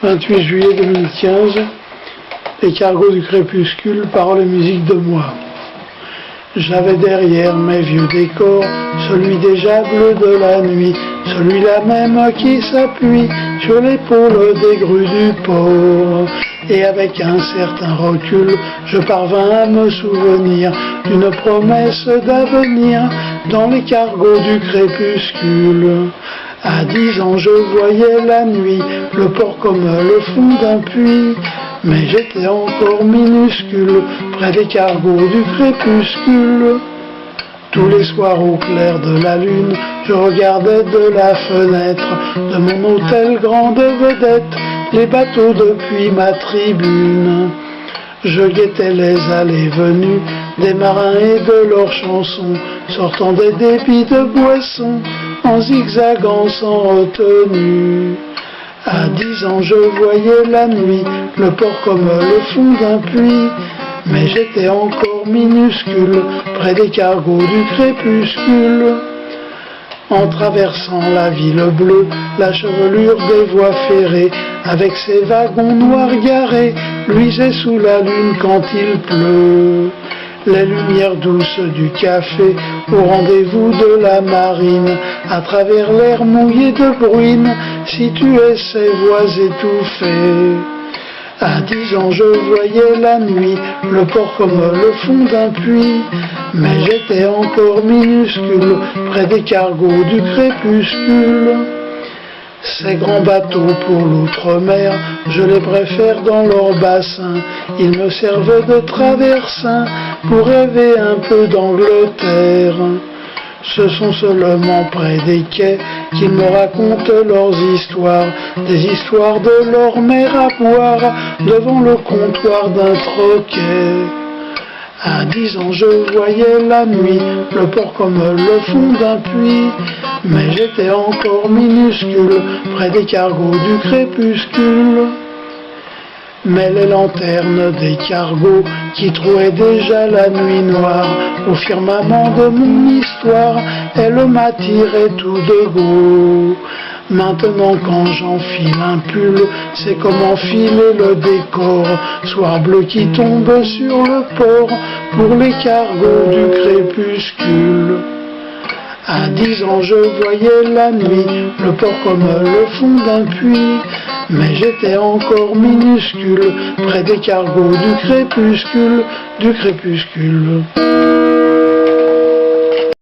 28 juillet 2015, les cargos du crépuscule, paroles et musique de moi. J'avais derrière mes vieux décors celui déjà bleu de la nuit, celui-là même qui s'appuie sur l'épaule des grues du port. Et avec un certain recul, je parvins à me souvenir d'une promesse d'avenir dans les cargos du crépuscule. À 10 ans, je voyais la nuit, le port comme le fond d'un puits, mais j'étais encore minuscule, près des cargos du crépuscule. Tous les soirs au clair de la lune, je regardais de la fenêtre de mon hôtel grande vedette les bateaux depuis ma tribune. Je guettais les allées-venues des marins et de leurs chansons, sortant des débits de boissons, en zigzagant sans retenue. À 10 ans, je voyais la nuit, le port comme le fond d'un puits, mais j'étais encore minuscule, près des cargos du crépuscule. En traversant la ville bleue, la chevelure des voies ferrées, avec ses wagons noirs garés, luisait sous la lune quand il pleut. Les lumières douces du café, au rendez-vous de la marine, à travers l'air mouillé de bruine, situaient ces voix étouffées. À 10 ans, je voyais la nuit, le port comme le fond d'un puits, mais j'étais encore minuscule, près des cargos du crépuscule. Ces grands bateaux pour l'outre-mer, je les préfère dans leur bassin. Ils me servent de traversin pour rêver un peu d'Angleterre. Ce sont seulement près des quais qu'ils me racontent leurs histoires, des histoires de leur mère à boire devant le comptoir d'un troquet. À 10 ans, je voyais la nuit, le port comme le fond d'un puits, mais j'étais encore minuscule, près des cargos du crépuscule. Mais les lanternes des cargos qui trouaient déjà la nuit noire au firmament de mon histoire, elles m'attiraient tout de go. Maintenant quand j'enfile un pull, c'est comme enfiler le décor, soir bleu qui tombe sur le port pour les cargos du crépuscule. À 10 ans, je voyais la nuit, le port comme le fond d'un puits, mais j'étais encore minuscule, près des cargos du crépuscule, du crépuscule.